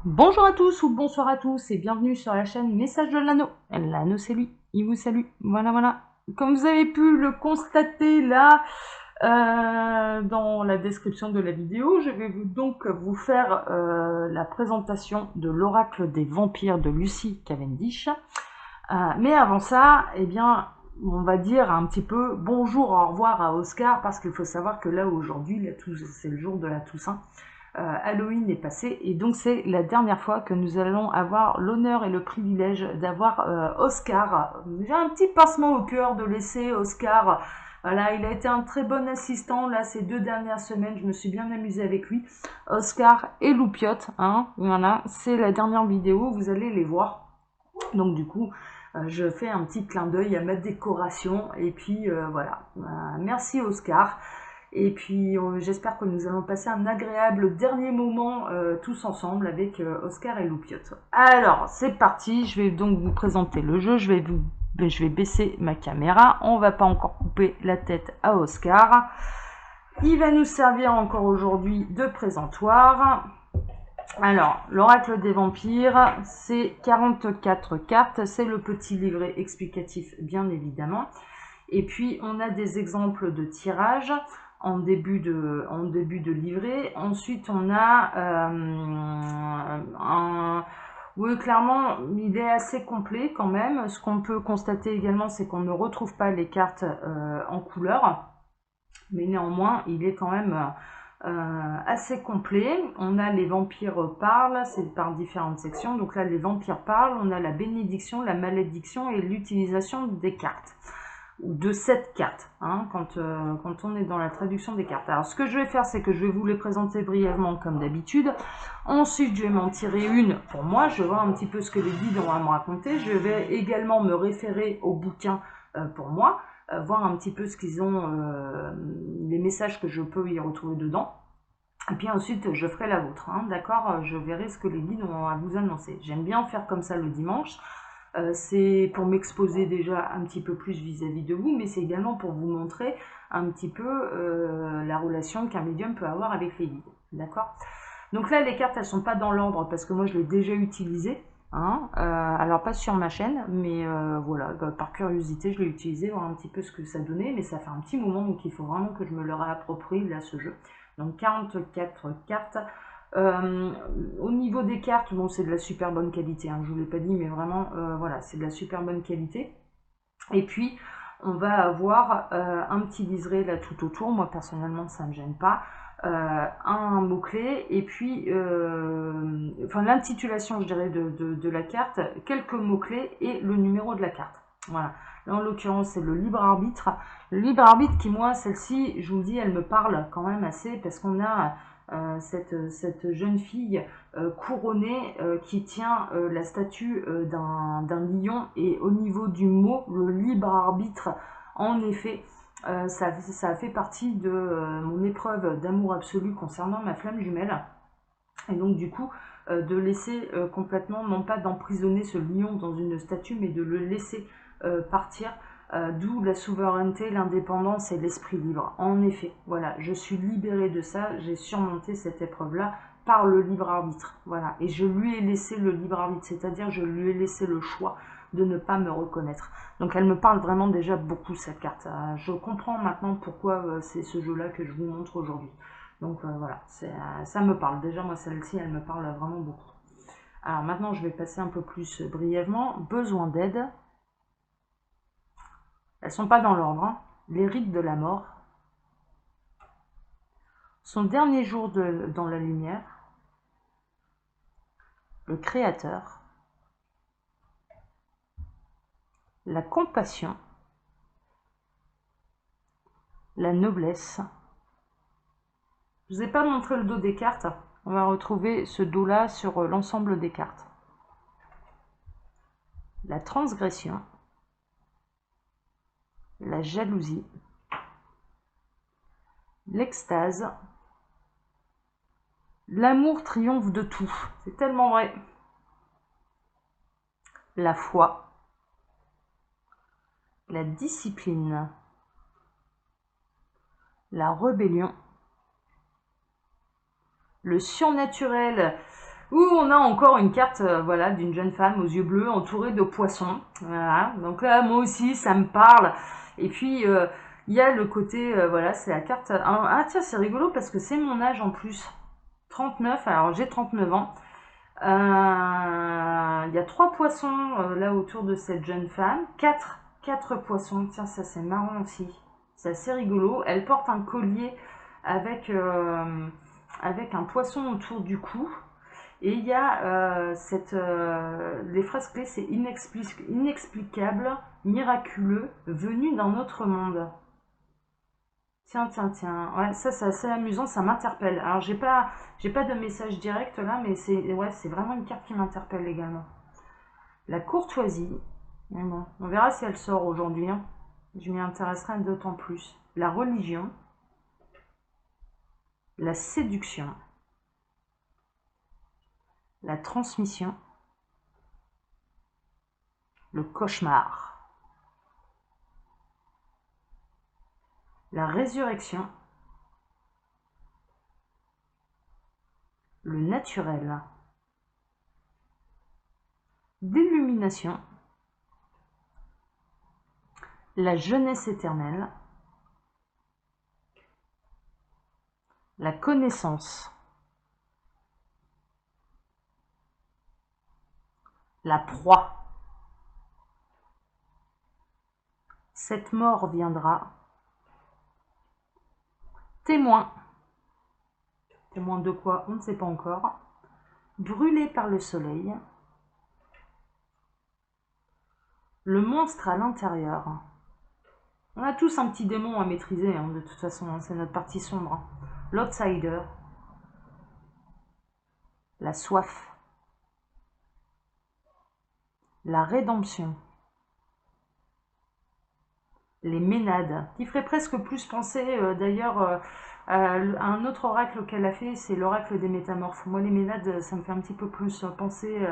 Bonjour à tous ou bonsoir à tous et bienvenue sur la chaîne Message de l'Anneau. L'Anneau c'est lui, il vous salue. Voilà, voilà. Comme vous avez pu le constater là dans la description de la vidéo, je vais donc vous faire la présentation de l'oracle des vampires de Lucy Cavendish. Mais avant ça, eh bien, on va dire un petit peu bonjour, au revoir à Oscar parce qu'il faut savoir que là aujourd'hui, c'est le jour de la Toussaint. Halloween est passé et donc c'est la dernière fois que nous allons avoir l'honneur et le privilège d'avoir Oscar. J'ai un petit pincement au cœur de laisser Oscar. Voilà, il a été un très bon assistant là ces 2 dernières semaines. Je me suis bien amusée avec lui. Oscar et Loupiote, hein. Voilà, c'est la dernière vidéo. Vous allez les voir. Donc du coup, je fais un petit clin d'œil à ma décoration et puis voilà. Merci Oscar. Et puis j'espère que nous allons passer un agréable dernier moment tous ensemble avec Oscar et Loupiote. Alors c'est parti, je vais donc vous présenter le jeu, je vais baisser ma caméra, on va pas encore couper la tête à Oscar. Il va nous servir encore aujourd'hui de présentoir. Alors, l'oracle des vampires, c'est 44 cartes, c'est le petit livret explicatif bien évidemment. Et puis on a des exemples de tirage en début de livret. Ensuite on a oui, clairement, il est assez complet quand même. Ce qu'on peut constater également, c'est qu'on ne retrouve pas les cartes en couleur. Mais néanmoins, il est quand même assez complet. On a les vampires parlent, c'est par différentes sections. Donc là, les vampires parlent, on a la bénédiction, la malédiction et l'utilisation des cartes ou de cette carte, hein, quand on est dans la traduction des cartes. Alors ce que je vais faire, c'est que je vais vous les présenter brièvement comme d'habitude. Ensuite, je vais m'en tirer une pour moi, je vais voir un petit peu ce que les guides ont à me raconter. Je vais également me référer au bouquin pour moi, voir un petit peu ce qu'ils ont, les messages que je peux y retrouver dedans. Et puis ensuite, je ferai la vôtre, hein, d'accord. Je verrai ce que les guides ont à vous annoncer. J'aime bien faire comme ça le dimanche. C'est pour m'exposer déjà un petit peu plus vis-à-vis de vous, mais c'est également pour vous montrer un petit peu la relation qu'un médium peut avoir avec les guides. D'accord. Donc là, les cartes, elles sont pas dans l'ordre parce que moi, je l'ai déjà utilisé. Hein, alors pas sur ma chaîne, mais voilà, par curiosité, je l'ai utilisé, voir un petit peu ce que ça donnait, mais ça fait un petit moment, donc il faut vraiment que je me le réapproprie, là, ce jeu. Donc 44 cartes. Au niveau des cartes, bon, c'est de la super bonne qualité, hein, je vous l'ai pas dit, mais vraiment, voilà, c'est de la super bonne qualité. Et puis, on va avoir un petit liseré là tout autour. Moi, personnellement, ça ne me gêne pas. Un mot-clé et puis enfin l'intitulation je dirais de la carte, quelques mots-clés et le numéro de la carte. Voilà. Là en l'occurrence c'est le libre arbitre. Le libre arbitre qui moi celle-ci je vous dis elle me parle quand même assez parce qu'on a cette jeune fille couronnée qui tient la statue d'un lion et au niveau du mot le libre arbitre en effet ça a fait partie de mon épreuve d'amour absolu concernant ma flamme jumelle. Et donc du coup, de laisser complètement, non pas d'emprisonner ce lion dans une statue, mais de le laisser partir, d'où la souveraineté, l'indépendance et l'esprit libre. En effet, voilà, je suis libérée de ça, j'ai surmonté cette épreuve-là par le libre arbitre. Voilà, et je lui ai laissé le libre arbitre, c'est-à-dire je lui ai laissé le choix de ne pas me reconnaître. Donc elle me parle vraiment déjà beaucoup cette carte. Je comprends maintenant pourquoi c'est ce jeu-là que je vous montre aujourd'hui. Donc voilà, ça me parle. Déjà moi celle-ci, elle me parle vraiment beaucoup. Alors maintenant je vais passer un peu plus brièvement. Besoin d'aide. Elles sont pas dans l'ordre, hein. Les rites de la mort. Son dernier jour dans la lumière. Le créateur. La compassion. La noblesse. Je vous ai pas montré le dos des cartes. On va retrouver ce dos-là sur l'ensemble des cartes. La transgression. La jalousie. L'extase. L'amour triomphe de tout. C'est tellement vrai. La foi. La discipline. La rébellion. Le surnaturel. Où on a encore une carte voilà, d'une jeune femme aux yeux bleus entourée de poissons. Voilà. Donc là, moi aussi, ça me parle. Et puis, il y a le côté, voilà, c'est la carte... Ah tiens, c'est rigolo parce que c'est mon âge en plus. 39, alors j'ai 39 ans. Il y a 3 poissons là autour de cette jeune femme. 4 poissons. Tiens, ça c'est marrant aussi. C'est assez rigolo. Elle porte un collier avec, avec un poisson autour du cou. Et il y a les phrases clés, c'est inexplicable, miraculeux, venu d'un autre monde. Tiens, tiens, tiens. Ouais, ça c'est assez amusant, ça m'interpelle. Alors j'ai pas de message direct là, mais c'est ouais, c'est vraiment une carte qui m'interpelle également. La courtoisie. Mais bon, on verra si elle sort aujourd'hui. Hein. Je m'y intéresserai d'autant plus. La religion. La séduction. La transmission. Le cauchemar. La résurrection. Le naturel. L'illumination. La jeunesse éternelle. La connaissance. La proie. Cette mort viendra. Témoin. Témoin de quoi? On ne sait pas encore. Brûlé par le soleil. Le monstre à l'intérieur. On a tous un petit démon à maîtriser, hein, de toute façon, hein, c'est notre partie sombre. Hein. L'outsider. La soif. La rédemption. Les ménades, qui ferait presque plus penser d'ailleurs à un autre oracle qu'elle a fait, c'est l'oracle des métamorphes. Moi les ménades, ça me fait un petit peu plus penser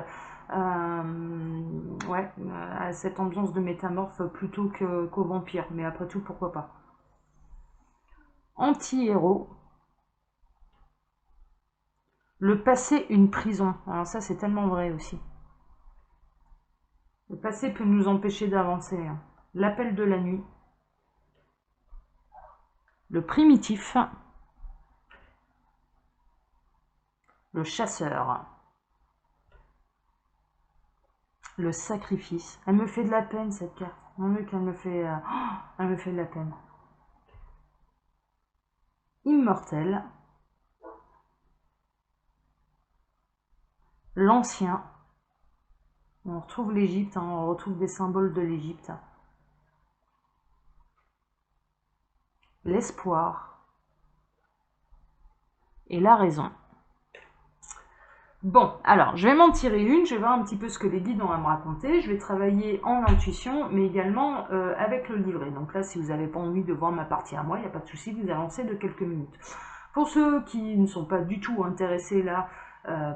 ouais, à cette ambiance de métamorphe plutôt qu'au vampire, mais après tout pourquoi pas. Anti-héros. Le passé, une prison. Alors ça c'est tellement vrai aussi. Le passé peut nous empêcher d'avancer. Hein. L'appel de la nuit. Le primitif. Le chasseur. Le sacrifice. Elle me fait de la peine cette carte. Mon Dieu qu'elle me fait... elle me fait de la peine. Immortel. L'ancien. On retrouve l'Égypte, hein, on retrouve des symboles de l'Égypte. L'espoir. Et la raison. Bon, alors, je vais m'en tirer une, je vais voir un petit peu ce que les guides ont à me raconter, je vais travailler en intuition, mais également avec le livret. Donc là, si vous n'avez pas envie de voir ma partie à moi, il n'y a pas de souci, vous avancez de quelques minutes. Pour ceux qui ne sont pas du tout intéressés là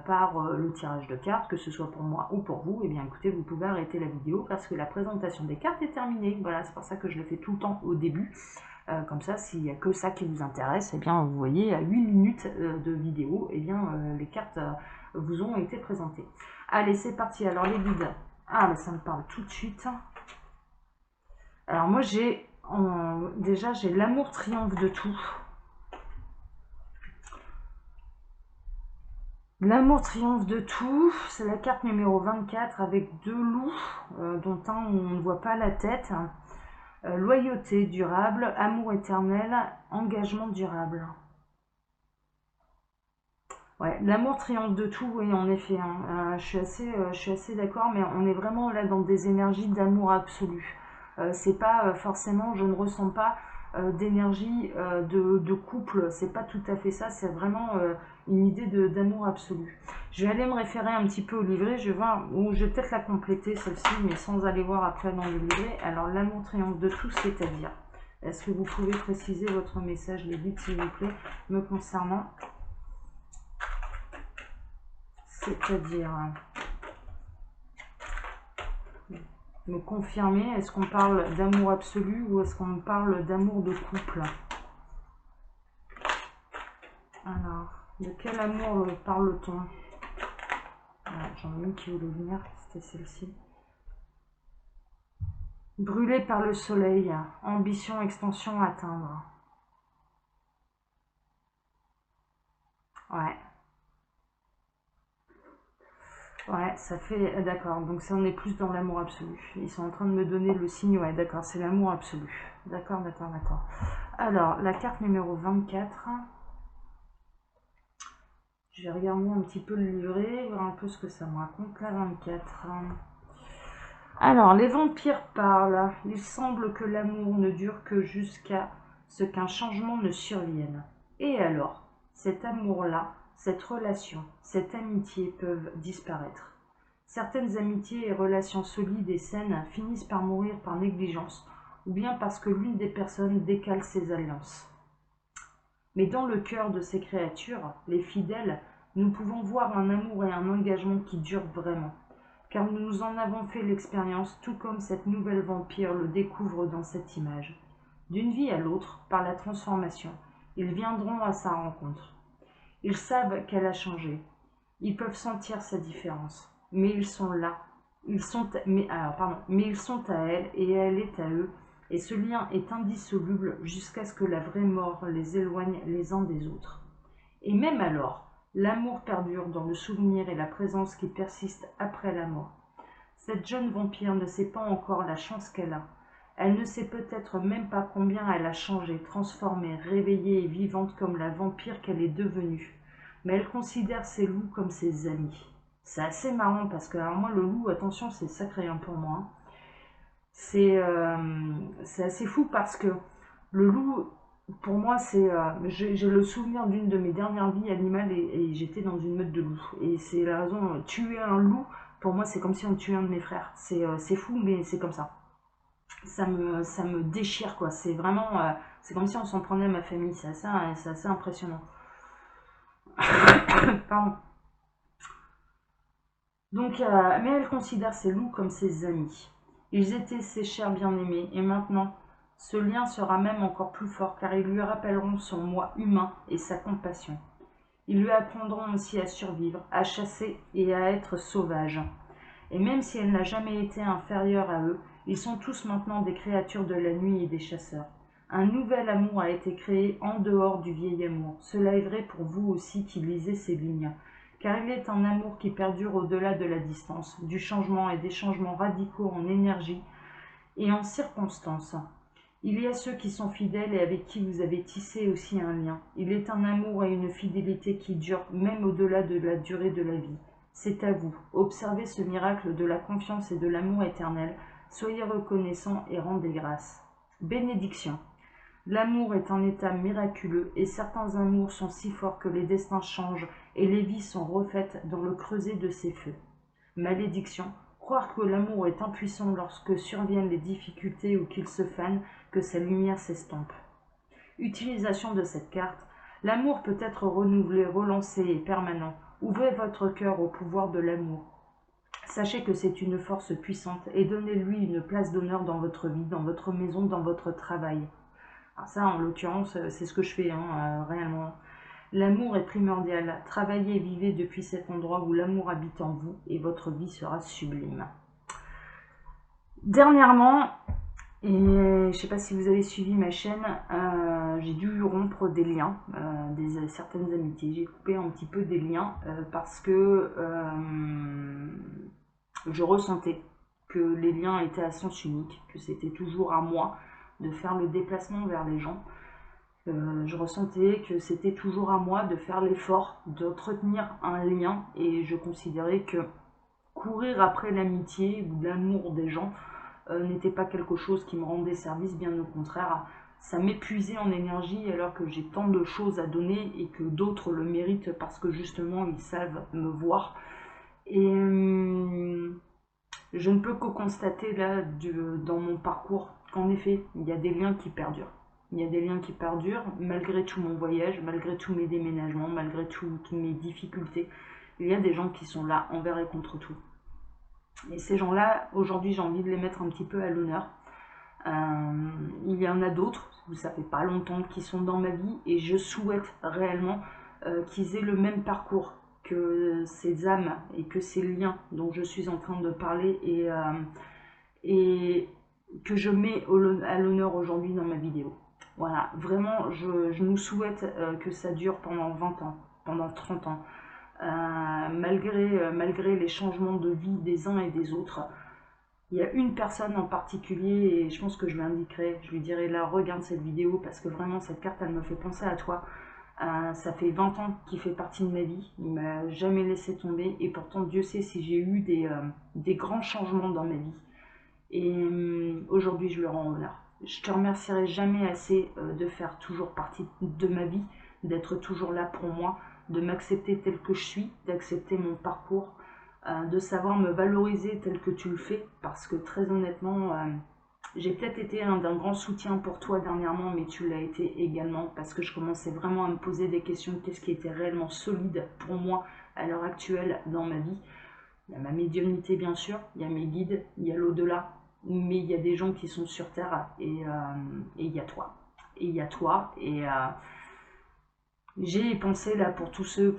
par le tirage de cartes, que ce soit pour moi ou pour vous, eh bien écoutez, vous pouvez arrêter la vidéo parce que la présentation des cartes est terminée. Voilà, c'est pour ça que je le fais tout le temps au début. Comme ça, s'il n'y a que ça qui vous intéresse, eh bien vous voyez, à 8 minutes de vidéo, eh bien les cartes vous ont été présentées. Allez, c'est parti. Alors les guides, ah mais ça me parle tout de suite. Alors moi déjà j'ai l'amour triomphe de tout. L'amour triomphe de tout, c'est la carte numéro 24 avec 2 loups, dont un où on ne voit pas la tête. Loyauté durable, amour éternel, engagement durable. Ouais, l'amour triomphe de tout, oui, en effet. Hein. Je suis assez d'accord, mais on est vraiment là dans des énergies d'amour absolu. C'est pas forcément, je ne ressens pas d'énergie de couple, c'est pas tout à fait ça, c'est vraiment une idée d'amour absolu. Je vais aller me référer un petit peu au livret, je vais voir, ou je vais peut-être la compléter celle-ci, mais sans aller voir après dans le livret. Alors, l'amour triomphe de tout, c'est-à-dire, est-ce que vous pouvez préciser votre message, les guides, s'il vous plaît, me concernant? C'est-à-dire, me confirmer, est-ce qu'on parle d'amour absolu ou est-ce qu'on parle d'amour de couple? Alors, de quel amour parle-t-on? J'en ai une qui voulait venir, c'était celle-ci. Brûlé par le soleil, ambition, extension, atteindre. Ouais. Ouais, ça fait... D'accord, donc ça on est plus dans l'amour absolu. Ils sont en train de me donner le signe, ouais, d'accord, c'est l'amour absolu. D'accord, d'accord, d'accord. Alors, la carte numéro 24. Je vais regarder un petit peu le livret, voir un peu ce que ça me raconte, la 24. Alors, les vampires parlent. Il semble que l'amour ne dure que jusqu'à ce qu'un changement ne survienne. Et alors, cet amour-là, cette relation, cette amitié peuvent disparaître. Certaines amitiés et relations solides et saines finissent par mourir par négligence, ou bien parce que l'une des personnes décale ses alliances. Mais dans le cœur de ces créatures, les fidèles, nous pouvons voir un amour et un engagement qui durent vraiment. Car nous en avons fait l'expérience, tout comme cette nouvelle vampire le découvre dans cette image. D'une vie à l'autre, par la transformation, ils viendront à sa rencontre. Ils savent qu'elle a changé. Ils peuvent sentir sa différence. Mais ils sont là. Mais ils sont à elle et elle est à eux. Et ce lien est indissoluble jusqu'à ce que la vraie mort les éloigne les uns des autres. Et même alors, l'amour perdure dans le souvenir et la présence qui persiste après la mort. Cette jeune vampire ne sait pas encore la chance qu'elle a. Elle ne sait peut-être même pas combien elle a changé, transformée, réveillée et vivante comme la vampire qu'elle est devenue. Mais elle considère ses loups comme ses amis. C'est assez marrant parce que, alors moi, le loup, attention, c'est sacré pour moi. C'est assez fou parce que le loup, pour moi, j'ai le souvenir d'une de mes dernières vies animales et j'étais dans une meute de loups. Et c'est la raison, tuer un loup, pour moi, c'est comme si on tuait un de mes frères. C'est fou, mais c'est comme ça. Ça me déchire, quoi. C'est vraiment, c'est comme si on s'en prenait à ma famille. C'est assez impressionnant. Pardon. Donc, mais elle considère ses loups comme ses amis. Ils étaient ses chers bien-aimés, et maintenant, ce lien sera même encore plus fort, car ils lui rappelleront son moi humain et sa compassion. Ils lui apprendront aussi à survivre, à chasser et à être sauvage. Et même si elle n'a jamais été inférieure à eux, ils sont tous maintenant des créatures de la nuit et des chasseurs. Un nouvel amour a été créé en dehors du vieil amour. Cela est vrai pour vous aussi qui lisez ces lignes. Car il est un amour qui perdure au-delà de la distance, du changement et des changements radicaux en énergie et en circonstances. Il y a ceux qui sont fidèles et avec qui vous avez tissé aussi un lien. Il est un amour et une fidélité qui durent même au-delà de la durée de la vie. C'est à vous. Observez ce miracle de la confiance et de l'amour éternel. Soyez reconnaissants et rendez grâce. Bénédiction. L'amour est un état miraculeux et certains amours sont si forts que les destins changent et les vies sont refaites dans le creuset de ces feux. Malédiction. Croire que l'amour est impuissant lorsque surviennent les difficultés ou qu'il se fane, que sa lumière s'estompe. Utilisation de cette carte. L'amour peut être renouvelé, relancé et permanent. Ouvrez votre cœur au pouvoir de l'amour. Sachez que c'est une force puissante et donnez-lui une place d'honneur dans votre vie, dans votre maison, dans votre travail. Alors ça, en l'occurrence, c'est ce que je fais réellement. L'amour est primordial. Travaillez et vivez depuis cet endroit où l'amour habite en vous et votre vie sera sublime. Dernièrement, et je ne sais pas si vous avez suivi ma chaîne, j'ai dû rompre des liens, certaines amitiés. J'ai coupé un petit peu des liens parce que je ressentais que les liens étaient à sens unique, que c'était toujours à moi de faire le déplacement vers les gens. Je ressentais que c'était toujours à moi de faire l'effort d'entretenir un lien et je considérais que courir après l'amitié ou l'amour des gens n'était pas quelque chose qui me rendait service, bien au contraire, ça m'épuisait en énergie alors que j'ai tant de choses à donner et que d'autres le méritent parce que justement ils savent me voir. Et je ne peux que constater là dans mon parcours qu'en effet il y a des liens qui perdurent. Il y a des liens qui perdurent malgré tout mon voyage, malgré tous mes déménagements, malgré toutes mes difficultés. Il y a des gens qui sont là envers et contre tout. Et ces gens-là, aujourd'hui, j'ai envie de les mettre un petit peu à l'honneur. Il y en a d'autres, ça fait pas longtemps, qui sont dans ma vie et je souhaite réellement qu'ils aient le même parcours que ces âmes et que ces liens dont je suis en train de parler et que je mets à l'honneur aujourd'hui dans ma vidéo. Voilà, vraiment, je nous souhaite que ça dure pendant 20 ans, pendant 30 ans, malgré les changements de vie des uns et des autres. Il y a une personne en particulier, et je pense que je lui indiquerai, je lui dirai là, regarde cette vidéo, parce que vraiment cette carte, elle me fait penser à toi. Ça fait 20 ans qu'il fait partie de ma vie, il m'a jamais laissé tomber, et pourtant Dieu sait si j'ai eu des grands changements dans ma vie. Et aujourd'hui, je le rends honneur. Je te remercierai jamais assez de faire toujours partie de ma vie, d'être toujours là pour moi, de m'accepter tel que je suis, d'accepter mon parcours, de savoir me valoriser tel que tu le fais, parce que très honnêtement, j'ai peut-être été d'un grand soutien pour toi dernièrement, mais tu l'as été également, parce que je commençais vraiment à me poser des questions, qu'est-ce qui était réellement solide pour moi à l'heure actuelle dans ma vie. Il y a ma médiumnité bien sûr, il y a mes guides, il y a l'au-delà, mais il y a des gens qui sont sur Terre, et il y a toi. Et il y a toi, et j'ai pensé là pour tous ceux,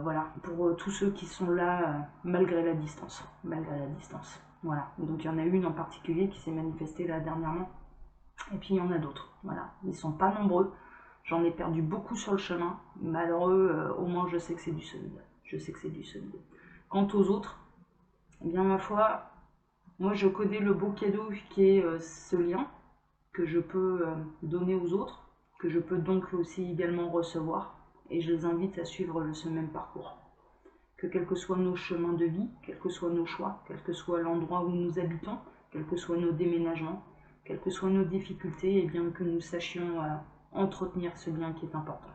voilà, pour tous ceux qui sont là malgré la distance. Malgré la distance. Voilà. Donc il y en a une en particulier qui s'est manifestée là dernièrement. Et puis il y en a d'autres. Voilà. Ils sont pas nombreux. J'en ai perdu beaucoup sur le chemin. Malheureux, au moins je sais que c'est du solide. Je sais que c'est du solide. Quant aux autres, eh bien ma foi, moi je connais le beau cadeau qui est ce lien que je peux donner aux autres, que je peux donc aussi également recevoir, et je les invite à suivre ce même parcours. Que quels que soient nos chemins de vie, quels que soient nos choix, quel que soit l'endroit où nous habitons, quels que soient nos déménagements, quelles que soient nos difficultés, et bien que nous sachions entretenir ce lien qui est important.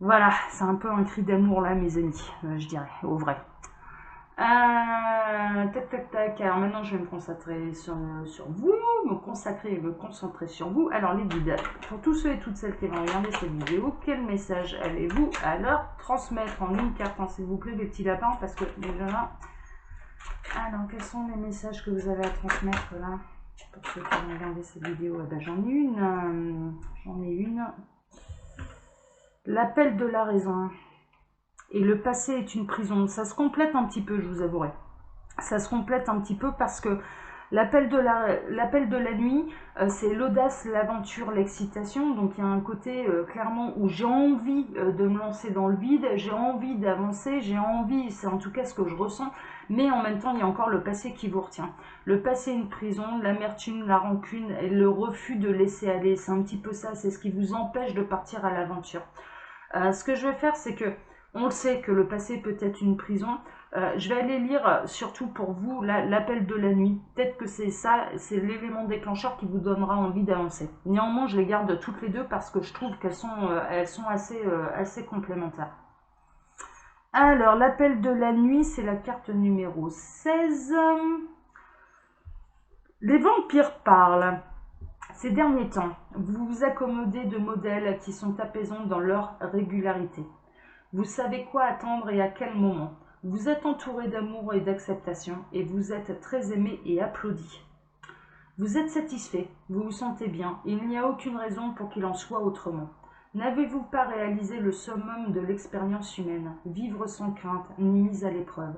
Voilà, c'est un peu un cri d'amour là mes amis, je dirais, au vrai. Tac tac tac, alors maintenant je vais me concentrer sur vous, me concentrer sur vous. Alors les guides, pour tous ceux et toutes celles qui vont regarder cette vidéo, quel message allez-vous à leur transmettre en une carte, hein, s'il vous plaît les petits lapins, parce que déjà là, alors quels sont les messages que vous avez à transmettre là, pour ceux qui vont regarder cette vidéo? Ben, j'en ai une, l'appel de la raison. Et le passé est une prison. Ça se complète un petit peu, je vous avouerai. Ça se complète un petit peu parce que l'appel de la nuit, c'est l'audace, l'aventure, l'excitation. Donc il y a un côté clairement où j'ai envie de me lancer dans le vide, j'ai envie d'avancer, j'ai envie, c'est en tout cas ce que je ressens. Mais en même temps, il y a encore le passé qui vous retient. Le passé est une prison, l'amertume, la rancune et le refus de laisser aller. C'est un petit peu ça, c'est ce qui vous empêche de partir à l'aventure. Ce que je vais faire, c'est que on le sait que le passé peut être une prison. Je vais aller lire, surtout pour vous, l'appel de la nuit. Peut-être que c'est ça, c'est l'élément déclencheur qui vous donnera envie d'avancer. Néanmoins, je les garde toutes les deux parce que je trouve qu'elles sont, assez complémentaires. Alors, l'appel de la nuit, c'est la carte numéro 16. Les vampires parlent. Ces derniers temps, vous vous accommodez de modèles qui sont apaisants dans leur régularité. Vous savez quoi attendre et à quel moment. Vous êtes entouré d'amour et d'acceptation et vous êtes très aimé et applaudi. Vous êtes satisfait, vous vous sentez bien, et il n'y a aucune raison pour qu'il en soit autrement. N'avez-vous pas réalisé le summum de l'expérience humaine, vivre sans crainte ni mise à l'épreuve?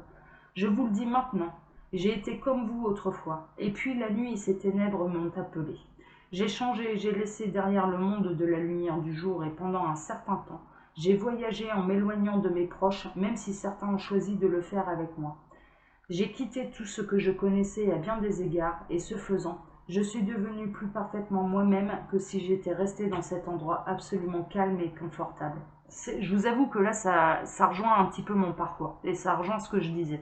Je vous le dis maintenant, j'ai été comme vous autrefois, et puis la nuit et ses ténèbres m'ont appelé. J'ai changé, j'ai laissé derrière le monde de la lumière du jour, et pendant un certain temps, j'ai voyagé en m'éloignant de mes proches, même si certains ont choisi de le faire avec moi. J'ai quitté tout ce que je connaissais à bien des égards, et ce faisant, je suis devenue plus parfaitement moi-même que si j'étais restée dans cet endroit absolument calme et confortable. Je vous avoue que là, ça rejoint un petit peu mon parcours, et ça rejoint ce que je disais.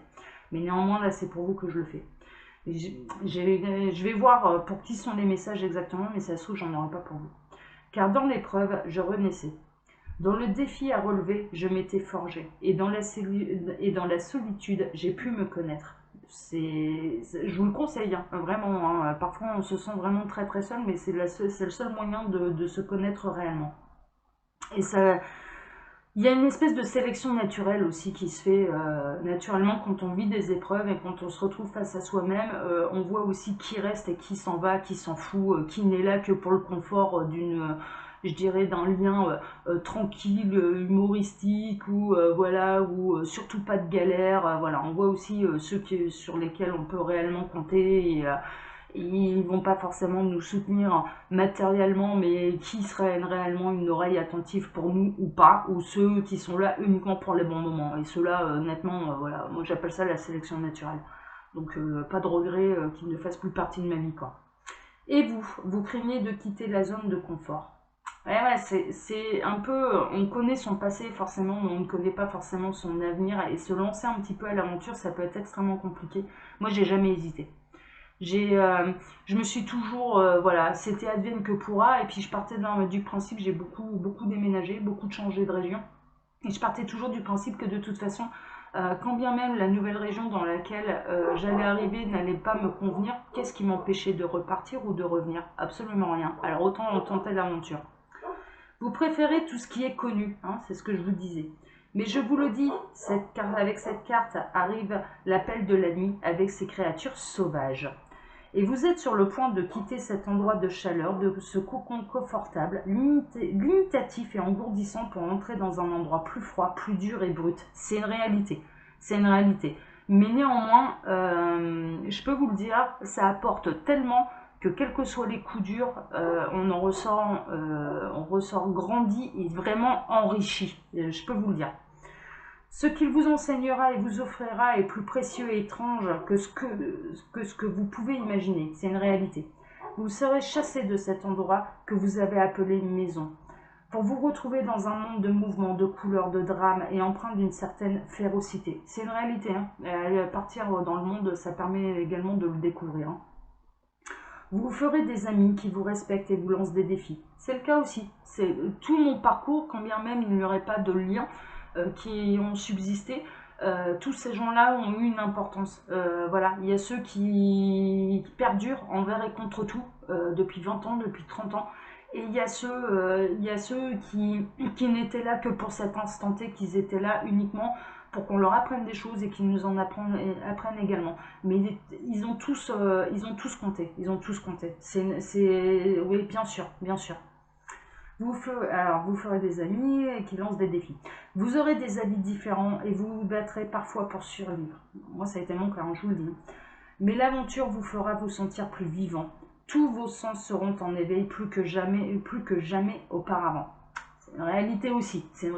Mais néanmoins, là, c'est pour vous que je le fais. Je vais voir pour qui sont les messages exactement, mais ça se trouve, j'en aurai pas pour vous. Car dans l'épreuve, je renaissais. Dans le défi à relever, je m'étais forgé, et dans la solitude, j'ai pu me connaître. Je vous le conseille, hein, vraiment. Hein, parfois, on se sent vraiment très très seul, mais c'est le seul moyen de se connaître réellement. Et ça, il y a une espèce de sélection naturelle aussi qui se fait naturellement quand on vit des épreuves et quand on se retrouve face à soi-même. On voit aussi qui reste et qui s'en va, qui s'en fout, qui n'est là que pour le confort je dirais, d'un lien tranquille, humoristique, ou voilà, ou surtout pas de galère. Voilà, on voit aussi ceux sur lesquels on peut réellement compter, et ils vont pas forcément nous soutenir matériellement, mais qui serait réellement une oreille attentive pour nous ou pas, ou ceux qui sont là uniquement pour les bons moments. Et ceux-là, honnêtement, voilà, moi j'appelle ça la sélection naturelle. Donc pas de regret qu'ils ne fassent plus partie de ma vie, quoi. Et vous craignez de quitter la zone de confort. Ouais, c'est un peu, on connaît son passé forcément, mais on ne connaît pas forcément son avenir, et se lancer un petit peu à l'aventure, ça peut être extrêmement compliqué. Moi, j'ai jamais hésité. Je me suis toujours, voilà, c'était advienne que pourra, et puis je partais du principe, j'ai beaucoup déménagé, beaucoup changé de région, et je partais toujours du principe que de toute façon, quand bien même la nouvelle région dans laquelle j'allais arriver n'allait pas me convenir, qu'est-ce qui m'empêchait de repartir ou de revenir? Absolument rien. Alors autant tenter l'aventure. Vous préférez tout ce qui est connu, hein, c'est ce que je vous disais. Mais je vous le dis, avec cette carte arrive l'appel de la nuit avec ses créatures sauvages. Et vous êtes sur le point de quitter cet endroit de chaleur, de ce cocon confortable, limitatif et engourdissant, pour entrer dans un endroit plus froid, plus dur et brut. C'est une réalité. C'est une réalité. Mais néanmoins, je peux vous le dire, ça apporte tellement que quels que soient les coups durs, on ressort grandi et vraiment enrichi. Je peux vous le dire. Ce qu'il vous enseignera et vous offrira est plus précieux et étrange que ce que vous pouvez imaginer. C'est une réalité. Vous serez chassé de cet endroit que vous avez appelé maison, pour vous retrouver dans un monde de mouvements, de couleurs, de drames et empreint d'une certaine férocité. C'est une réalité. Hein. Partir dans le monde, ça permet également de le découvrir. Hein. Vous vous ferez des amis qui vous respectent et vous lancent des défis. C'est le cas aussi. C'est tout mon parcours, quand bien même il n'y aurait pas de lien qui ont subsisté, tous ces gens-là ont eu une importance. Voilà, il y a ceux qui perdurent envers et contre tout depuis 20 ans, depuis 30 ans. Et il y a ceux qui n'étaient là que pour cet instant T, qu'ils étaient là uniquement pour qu'on leur apprenne des choses et qu'ils nous en apprennent également. Mais ils ont tous compté. Ils ont tous compté. Oui, bien sûr, bien sûr. Vous ferez des amis qui lancent des défis. Vous aurez des habits différents et vous vous battrez parfois pour survivre. Moi, ça a été mon cas, je vous le dis. Mais l'aventure vous fera vous sentir plus vivant. Tous vos sens seront en éveil plus que jamais auparavant. C'est une réalité aussi. C'est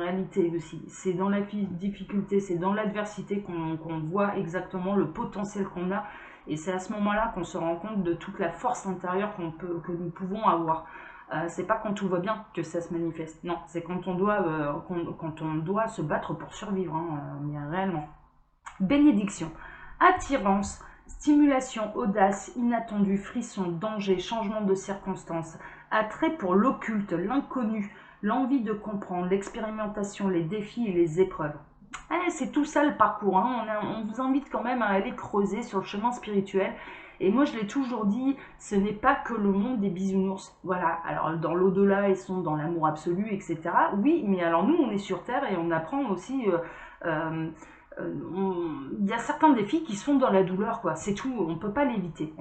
dans la difficulté, c'est dans l'adversité qu'on voit exactement le potentiel qu'on a. Et c'est à ce moment-là qu'on se rend compte de toute la force intérieure que nous pouvons avoir. C'est pas quand tout va bien que ça se manifeste. Non, c'est quand on doit se battre pour survivre, hein, mais réellement. Bénédiction, attirance, stimulation, audace, inattendu, frisson, danger, changement de circonstances, attrait pour l'occulte, l'inconnu, l'envie de comprendre, l'expérimentation, les défis et les épreuves. C'est tout ça le parcours. Hein. On vous invite quand même à aller creuser sur le chemin spirituel. Et moi, je l'ai toujours dit, ce n'est pas que le monde des bisounours. Voilà, alors dans l'au-delà, ils sont dans l'amour absolu, etc. Oui, mais alors nous, on est sur Terre et on apprend aussi... il y a certains défis qui sont dans la douleur, quoi. C'est tout, on ne peut pas l'éviter.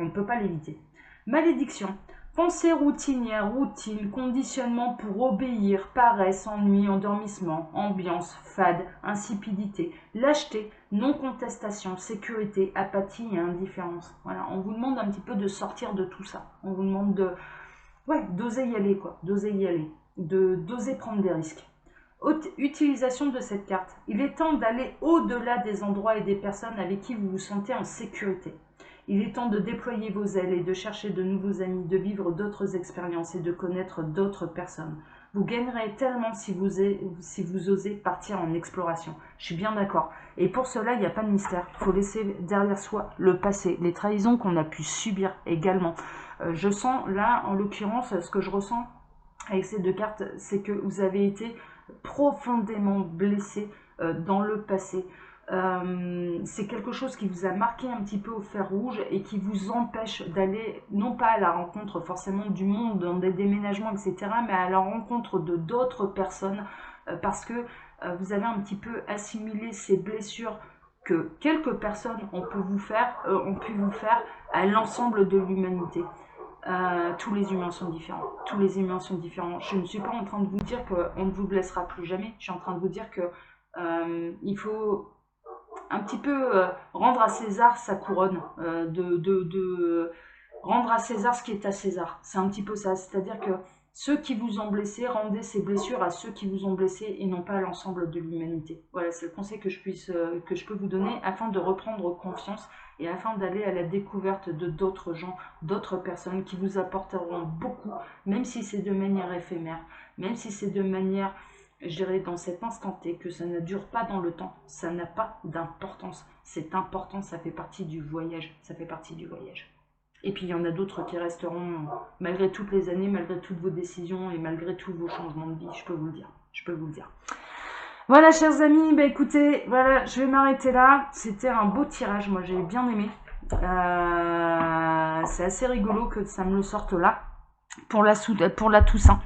Malédiction. Pensée routinière, routine, conditionnement pour obéir, paresse, ennui, endormissement, ambiance, fade, insipidité, lâcheté, non-contestation, sécurité, apathie et indifférence. Voilà, on vous demande un petit peu de sortir de tout ça. On vous demande d'oser y aller, quoi. D'oser prendre des risques. Utilisation de cette carte. Il est temps d'aller au-delà des endroits et des personnes avec qui vous vous sentez en sécurité. Il est temps de déployer vos ailes et de chercher de nouveaux amis, de vivre d'autres expériences et de connaître d'autres personnes. Vous gagnerez tellement si vous osez partir en exploration. Je suis bien d'accord. Et pour cela, il n'y a pas de mystère. Il faut laisser derrière soi le passé, les trahisons qu'on a pu subir également. Je sens là, en l'occurrence, ce que je ressens avec ces deux cartes, c'est que vous avez été profondément blessé dans le passé. C'est quelque chose qui vous a marqué un petit peu au fer rouge et qui vous empêche d'aller, non pas à la rencontre forcément du monde, dans des déménagements, etc., mais à la rencontre de d'autres personnes, parce que vous avez un petit peu assimilé ces blessures que quelques personnes ont pu vous faire à l'ensemble de l'humanité. tous les humains sont différents. Tous les humains sont différents. Je ne suis pas en train de vous dire qu'on ne vous blessera plus jamais. Je suis en train de vous dire que il faut un petit peu rendre à César sa couronne, rendre à César ce qui est à César. C'est un petit peu ça. C'est-à-dire que ceux qui vous ont blessé, rendez ces blessures à ceux qui vous ont blessé et non pas à l'ensemble de l'humanité. Voilà, c'est le conseil que je peux vous donner afin de reprendre confiance et afin d'aller à la découverte de d'autres gens, d'autres personnes qui vous apporteront beaucoup, même si c'est de manière éphémère, même si c'est de manière, je dirais, dans cet instant T, que ça ne dure pas dans le temps, ça n'a pas d'importance. C'est important, ça fait partie du voyage, ça fait partie du voyage. Et puis il y en a d'autres qui resteront malgré toutes les années, malgré toutes vos décisions et malgré tous vos changements de vie, je peux vous le dire. Je peux vous le dire. Voilà, chers amis, bah écoutez, voilà, je vais m'arrêter là. C'était un beau tirage, moi j'ai bien aimé. C'est assez rigolo que ça me le sorte là pour la Toussaint.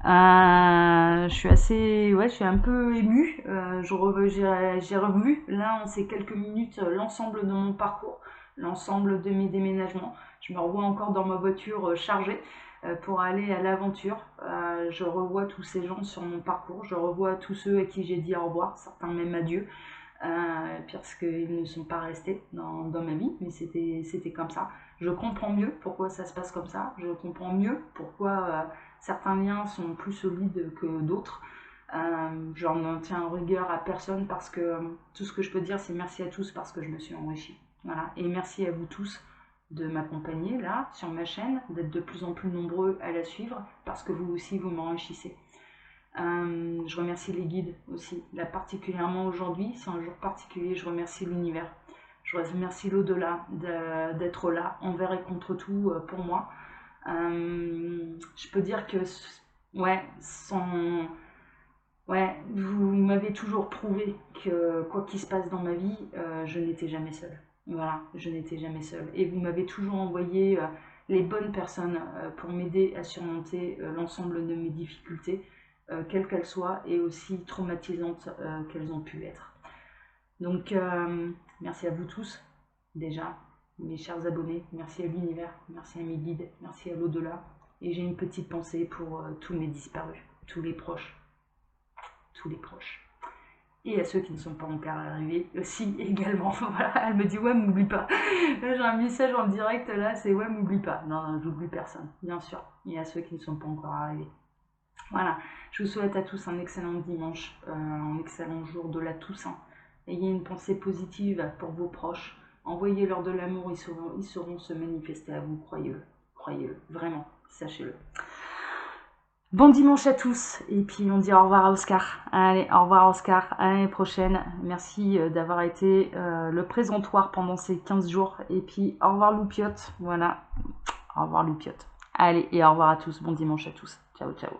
Je suis assez, ouais, je suis un peu émue. J'ai revu là en ces quelques minutes l'ensemble de mon parcours, l'ensemble de mes déménagements. Je me revois encore dans ma voiture chargée pour aller à l'aventure. Je revois tous ces gens sur mon parcours. Je revois tous ceux à qui j'ai dit au revoir, certains même adieu, parce qu'ils ne sont pas restés dans ma vie, mais c'était comme ça. Je comprends mieux pourquoi ça se passe comme ça. Je comprends mieux pourquoi certains liens sont plus solides que d'autres. J'en tiens rigueur à personne parce que tout ce que je peux dire, c'est merci à tous parce que je me suis enrichie. Voilà. Et merci à vous tous de m'accompagner là sur ma chaîne, d'être de plus en plus nombreux à la suivre parce que vous aussi vous m'enrichissez. Je remercie les guides aussi, là particulièrement aujourd'hui, c'est un jour particulier, je remercie l'univers. Je remercie l'au-delà d'être là, envers et contre tout pour moi. Je peux dire que, ouais, vous m'avez toujours prouvé que quoi qu'il se passe dans ma vie, je n'étais jamais seule. Voilà, je n'étais jamais seule. Et vous m'avez toujours envoyé les bonnes personnes pour m'aider à surmonter l'ensemble de mes difficultés, quelles qu'elles soient, et aussi traumatisantes qu'elles ont pu être. Donc, merci à vous tous, déjà, mes chers abonnés. Merci à l'univers, merci à mes guides, merci à l'au-delà. Et j'ai une petite pensée pour tous mes disparus, tous les proches. Et à ceux qui ne sont pas encore arrivés aussi également. Voilà, elle me dit ouais, m'oublie pas. Là, j'ai un message en direct là, c'est ouais, m'oublie pas. Non, j'oublie personne, bien sûr. Et à ceux qui ne sont pas encore arrivés. Voilà, je vous souhaite à tous un excellent dimanche, un excellent jour de la Toussaint. Ayez une pensée positive pour vos proches. Envoyez-leur de l'amour, ils sauront se manifester à vous, croyez-le, vraiment, sachez-le. Bon dimanche à tous, et puis on dit au revoir à Oscar. Allez, au revoir Oscar, à l'année prochaine. Merci d'avoir été le présentoir pendant ces 15 jours. Et puis au revoir Loupiote, voilà, au revoir Loupiote. Allez, et au revoir à tous, bon dimanche à tous. Ciao, ciao.